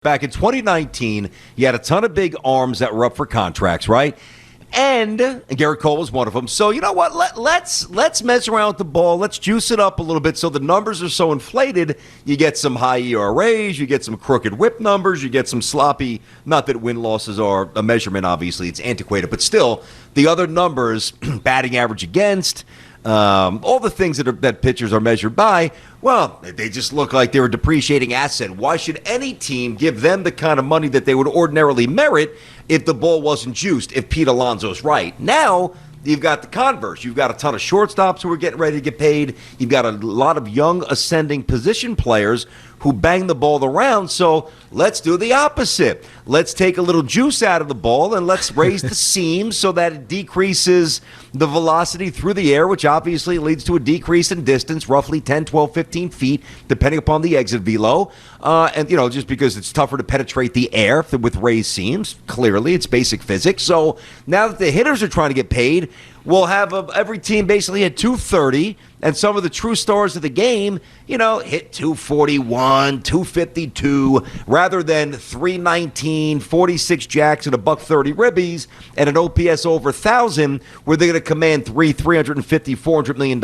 Back in 2019, you had a ton of big arms that were up for contracts, right? And Garrett Cole was one of them. So you know what? Let's mess around with the ball. Let's juice it up a little bit so the numbers are so inflated. You get some high ERAs, you get some crooked whip numbers, you get some sloppy. Not that win losses are a measurement, obviously, it's antiquated, but still the other numbers, batting average against. All the things that pitchers are measured by, well, they just look like they're a depreciating asset. Why should any team give them the kind of money that they would ordinarily merit if the ball wasn't juiced, if Pete Alonso's right? Now, you've got the converse. You've got a ton of shortstops who are getting ready to get paid. You've got a lot of young ascending position players who bang the ball around. So let's do the opposite. Let's take a little juice out of the ball and let's raise the seam so that it decreases the velocity through the air, which obviously leads to a decrease in distance, roughly 10, 12, 15 feet, depending upon the exit velo. And, just because it's tougher to penetrate the air with raised seams, clearly it's basic physics. So now that the hitters are trying to get paid, we'll have every team basically at 230, and some of the true stars of the game, hit 241, 252, rather than 319, 46 jacks and a $130 ribbies and an OPS over 1,000, where they're going to command $350, $400 million.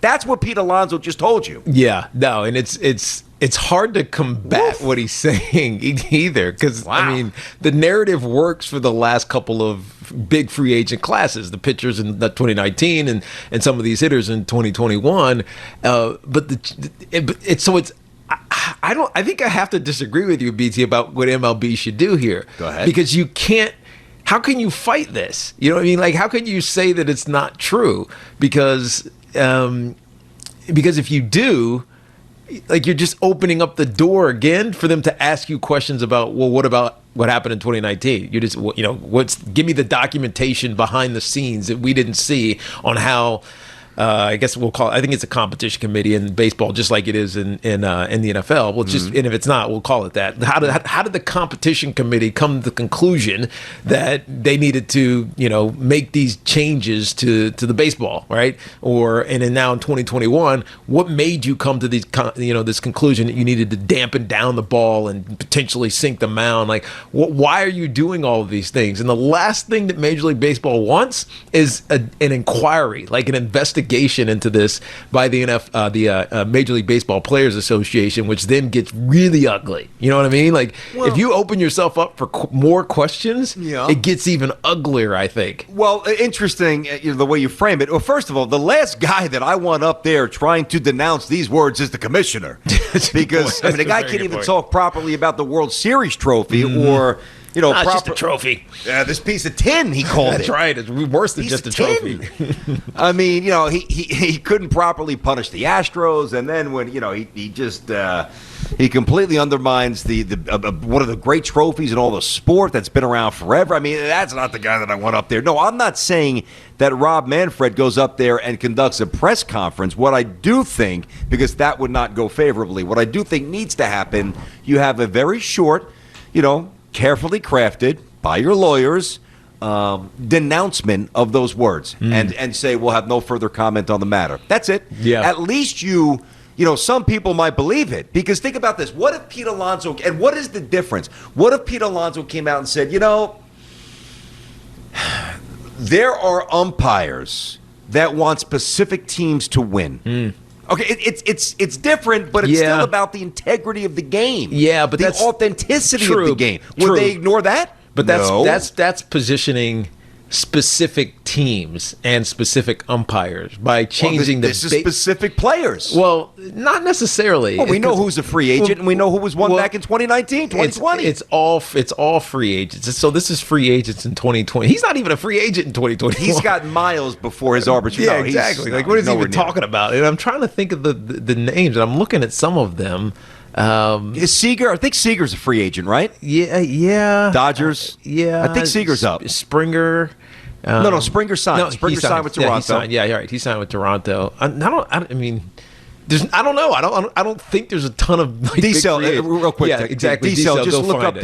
That's what Pete Alonso just told you. Yeah, no, and it's hard to combat what he's saying either, because, wow. I mean, the narrative works for the last couple of big free agent classes, the pitchers in 2019 and some of these hitters in 2021. I think I have to disagree with you, BT, about what MLB should do here. Go ahead. Because you can't. How can you fight this? You know what I mean? Like, how can you say that it's not true? Because if you do, like, you're just opening up the door again for them to ask you questions about, well, what about what happened in 2019? You just, give me the documentation behind the scenes that we didn't see on how. I guess I think it's a competition committee in baseball, just like it is in the NFL. Well, and if it's not, we'll call it that. How did the competition committee come to the conclusion that they needed to, make these changes to the baseball, right? And now in 2021, what made you come to these, this conclusion that you needed to dampen down the ball and potentially sink the mound? Like, why are you doing all of these things? And the last thing that Major League Baseball wants is an inquiry, like an investigation into this by the Major League Baseball Players Association, which then gets really ugly. You know what I mean? Like, if you open yourself up for more questions, it gets even uglier, I think. Well, interesting the way you frame it. Well, first of all, the last guy that I want up there trying to denounce these words is the commissioner. Because the guy can't even talk properly about the World Series trophy or it's just a trophy. This piece of tin, he called it. That's right. It's worse than just a trophy. I mean, he couldn't properly punish the Astros, and then when he completely undermines the one of the great trophies in all the sport that's been around forever. I mean, that's not the guy that I want up there. No, I'm not saying that Rob Manfred goes up there and conducts a press conference. What I do think, because that would not go favorably, what I do think needs to happen, you have a very short, carefully crafted by your lawyers denouncement of those words and say we'll have no further comment on the matter. That's it. Yeah. At least some people might believe it, because think about this. What if Pete Alonso, and what is the difference? What if Pete Alonso came out and said, there are umpires that want specific teams to win. Okay, it's different, but it's still about the integrity of the game. Yeah, but that's authenticity of the game. Would they ignore that? But that's positioning specific teams and specific umpires by changing this is specific players. Well, not necessarily. Well, we know who's a free agent, and we know who was one back in 2019, 2020. It's all free agents. So this is free agents in 2020. He's not even a free agent in 2020. He's got miles before his arbitration. Yeah, exactly. What is he even talking about? And I'm trying to think of the names, and I'm looking at some of them. Is Seager? I think Seager's a free agent, right? Yeah. Means. Yeah. I think Seager's up. Springer. No, Springer signed. No, Springer signed with Toronto. You're right. He signed with Toronto. I don't know. I don't think there's a ton of D-Cell, real quick. Yeah, exactly. D-Cell, just look up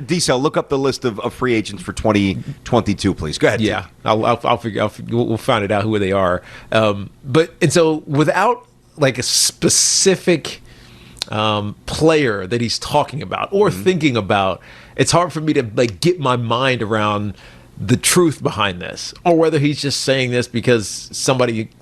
D-Cell, look up the list of free agents for 2022, please. Go ahead. Yeah, I'll figure. We'll find it out who they are. So without like a specific player that he's talking about or thinking about, it's hard for me to like get my mind around the truth behind this, or whether he's just saying this because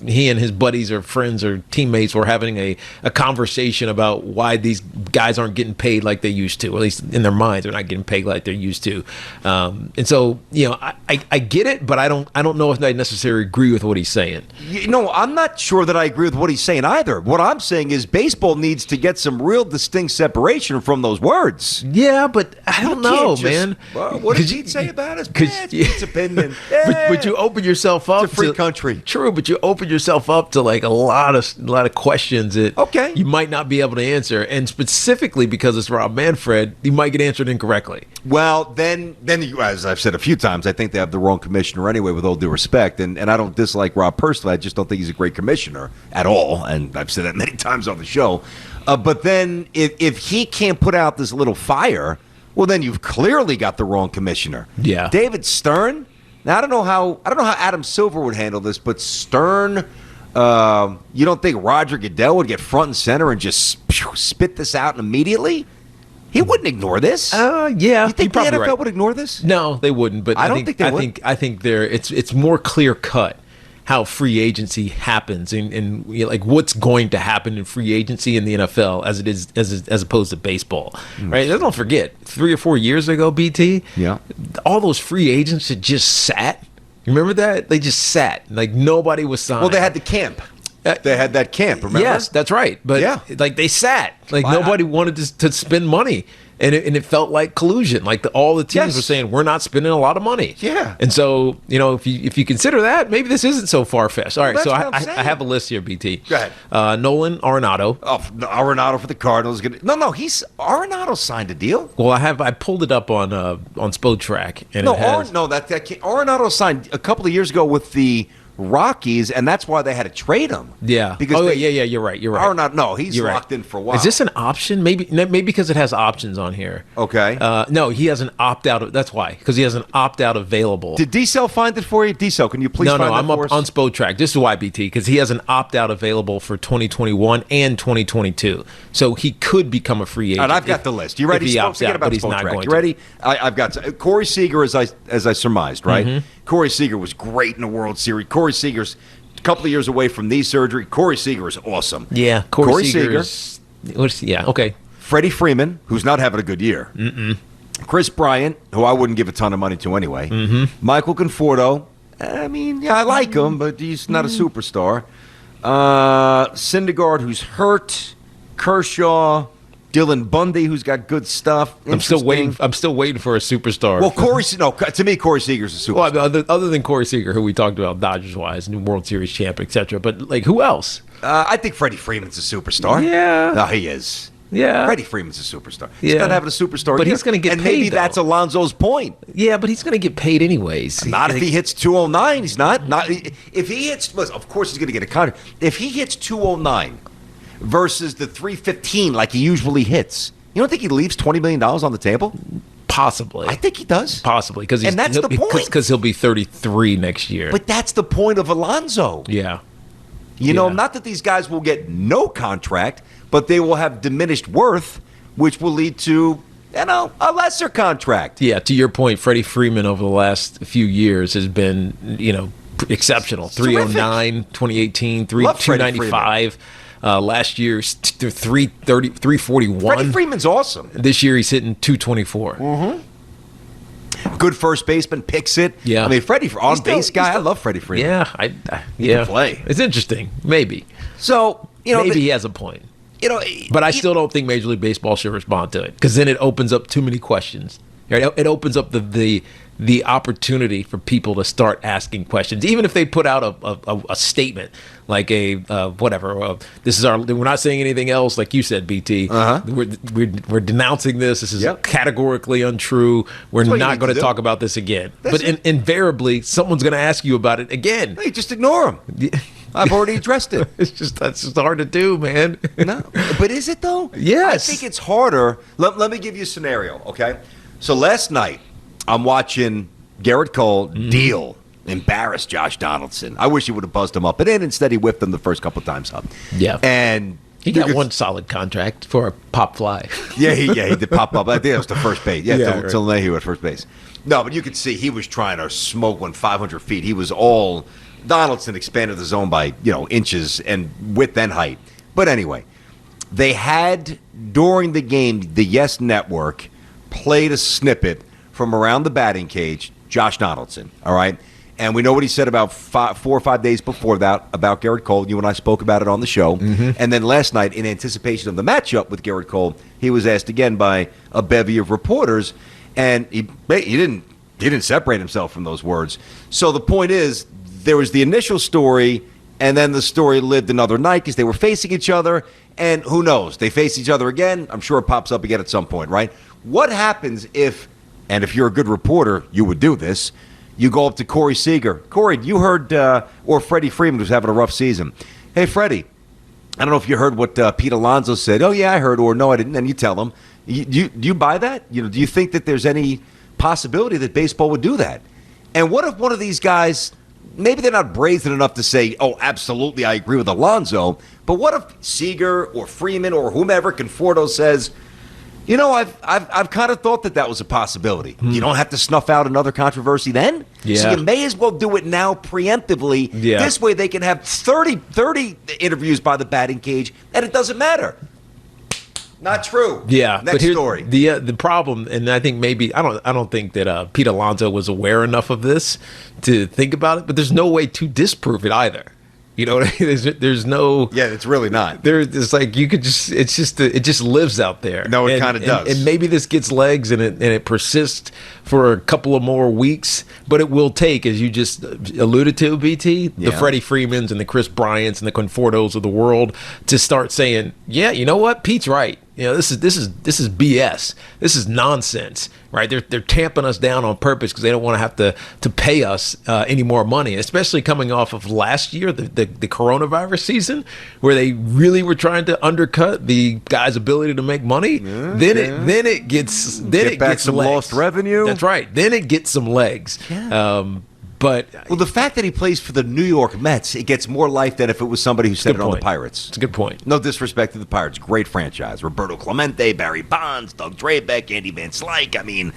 he and his buddies or friends or teammates were having a conversation about why these guys aren't getting paid like they used to, or at least in their minds they're not getting paid like they're used to. And so, I get it, but I don't know if I necessarily agree with what he's saying. I'm not sure that I agree with what he's saying either. What I'm saying is baseball needs to get some real distinct separation from those words. Yeah, but I don't know, man. What did he say about it? It's opinion. But you open yourself up. It's a free country. True, but you open yourself up to like a lot of questions that you might not be able to answer, and specifically because it's Rob Manfred, you might get answered incorrectly. Well, then, as I've said a few times, I think they have the wrong commissioner anyway. With all due respect, and I don't dislike Rob personally. I just don't think he's a great commissioner at all, and I've said that many times on the show. But then, if he can't put out this little fire, well, then you've clearly got the wrong commissioner. Yeah. David Stern. Now I don't know how Adam Silver would handle this, but Stern, you don't think Roger Goodell would get front and center and just spit this out immediately? He wouldn't ignore this. Yeah. You think the NFL would ignore this? No, they wouldn't. But I don't think they would. I think it's more clear cut how free agency happens and like what's going to happen in free agency in the NFL as it is as opposed to baseball, right? Let's don't forget 3 or 4 years ago, BT, all those free agents that just sat. You remember that? They just sat, like nobody was signed. Well, they had the camp. They had that camp. Remember? Yes, that's right. But like they sat, like nobody wanted to spend money. And it felt like collusion. Like all the teams were saying, we're not spending a lot of money. Yeah. And so, if you consider that, maybe this isn't so far-fetched. All right, so I have a list here, BT. Go ahead. Nolan Arenado. Oh, Arenado for the Cardinals. Arenado signed a deal. Well, I pulled it up on Spotrac. And Arenado signed a couple of years ago with the Rockies, and that's why they had to trade him. Yeah. Because you're right. He's locked in for a while. Is this an option? Maybe because it has options on here. Okay. No, he has an opt-out. That's why, because he has an opt-out available. Did D-Cell find it for you? D-Cell, can you please find that for us? No, I'm up on Spotrac. This is why, BT, because he has an opt-out available for 2021 and 2022. So he could become a free agent. And I've got the list. You ready? If he opts out, but he's not going to. You ready? I've got Corey Seager, as I surmised, right? Mm-hmm. Corey Seager was great in the World Series. Corey Seager's a couple of years away from knee surgery. Corey Seager is awesome. Yeah, Corey Seager. Yeah, okay. Freddie Freeman, who's not having a good year. Chris Bryant, who I wouldn't give a ton of money to anyway. Michael Conforto. I like him, but he's not a superstar. Syndergaard, who's hurt. Kershaw. Dylan Bundy, who's got good stuff. I'm still waiting for a superstar. Well, to me, Corey Seager's a superstar. Well, other than Corey Seager, who we talked about Dodgers-wise, new World Series champ, etc. But like, who else? I think Freddie Freeman's a superstar. Yeah, no, he is. Yeah, Freddie Freeman's a superstar. He's not having a superstar, but he's going to get paid. And maybe that's Alonso's point. Yeah, but he's going to get paid anyways. Not if he hits 209. He's not. Not if he hits. Of course, he's going to get a contract. If he hits 209. Versus the 315 like he usually hits. You don't think he leaves $20 million on the table? Possibly. I think he does. Possibly. And that's the point. Because he'll be 33 next year. But that's the point of Alonso. Yeah. Not that these guys will get no contract, but they will have diminished worth, which will lead to, a lesser contract. Yeah, to your point, Freddie Freeman over the last few years has been, exceptional. 309, 2018, 295. Last year, 330, 341. Freddie Freeman's awesome. This year, he's hitting 224. Mm-hmm. Good first baseman, picks it. Yeah. Freddie, on-base guy. I love Freddie Freeman. Yeah. He can play. It's interesting. Maybe. So, maybe he has a point. But I still don't think Major League Baseball should respond to it, because then it opens up too many questions. It opens up the opportunity for people to start asking questions, even if they put out a statement like this is we're not saying anything else, like you said, BT. We're denouncing this. This is categorically untrue. We're not going to talk about this again. But invariably, someone's going to ask you about it again. Hey, just ignore them. I've already addressed it. That's just hard to do, man. No, but is it though? Yes. I think it's harder. Let me give you a scenario, okay? So last night, I'm watching Garrett Cole embarrass Josh Donaldson. I wish he would have buzzed him up and in. Instead, he whipped him the first couple times up. Yeah. And He got one solid contract for a pop fly. Yeah, he did pop up. I think that was the first base. Yeah, right. till Leahy at first base. No, but you could see he was trying to smoke one 500 feet. He was all Donaldson expanded the zone by inches and width and height. But anyway, they had during the game the Yes Network played a snippet from around the batting cage. Josh Donaldson. All right. And we know what he said about 4 or 5 days before that about Garrett Cole. You and I spoke about it on the show. Mm-hmm. And then last night, in anticipation of the matchup with Garrett Cole, he was asked again by a bevy of reporters, and he didn't separate himself from those words. So the point is, there was the initial story, and then the story lived another night because they were facing each other, and who knows? They face each other again. I'm sure it pops up again at some point, right? What happens if, and if you're a good reporter, you would do this, you go up to Corey Seager. Corey, you heard, or Freddie Freeman, who's having a rough season. Hey, Freddie, I don't know if you heard what Pete Alonso said. Oh, yeah, I heard, or no, I didn't. And you tell him. Do you buy that? Do you think that there's any possibility that baseball would do that? And what if one of these guys, maybe they're not brazen enough to say, oh, absolutely, I agree with Alonso, but what if Seager or Freeman or whomever, Conforto, says, I've kind of thought that was a possibility. You don't have to snuff out another controversy then. Yeah. So you may as well do it now preemptively. Yeah. This way they can have 30 interviews by the batting cage, and it doesn't matter. Not true. Yeah. Next but here's story. The problem, and I think maybe I don't think that Pete Alonso was aware enough of this to think about it. But there's no way to disprove it either. You know what I mean? There's no. Yeah, it's really not. It's like you could just. It's just. It just lives out there. No, it kind of does. And maybe this gets legs and it persists for a couple of more weeks, but it will take, as you just alluded to, BT, the Freddie Freemans and the Chris Bryants and the Confortos of the world to start saying, yeah, you know what, Pete's right. This is BS. This is nonsense, right? They're tamping us down on purpose because they don't want to have to pay us any more money, especially coming off of last year, the coronavirus season, where they really were trying to undercut the guy's ability to make money. Then it gets some legs. Lost revenue. That's right. Then it gets some legs. Yeah. But the fact that he plays for the New York Mets, it gets more life than if it was somebody who said it on the Pirates. It's a good point. No disrespect to the Pirates. Great franchise. Roberto Clemente, Barry Bonds, Doug Drabeck, Andy Van Slyke. I mean,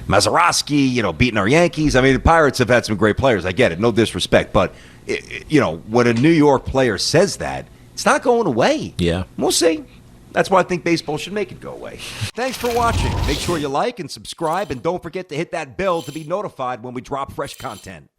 Mazeroski, beating our Yankees. I mean, the Pirates have had some great players. I get it. No disrespect. But, when a New York player says that, it's not going away. Yeah. We'll see. That's why I think baseball should make it go away. Thanks for watching. Make sure you like and subscribe, and don't forget to hit that bell to be notified when we drop fresh content.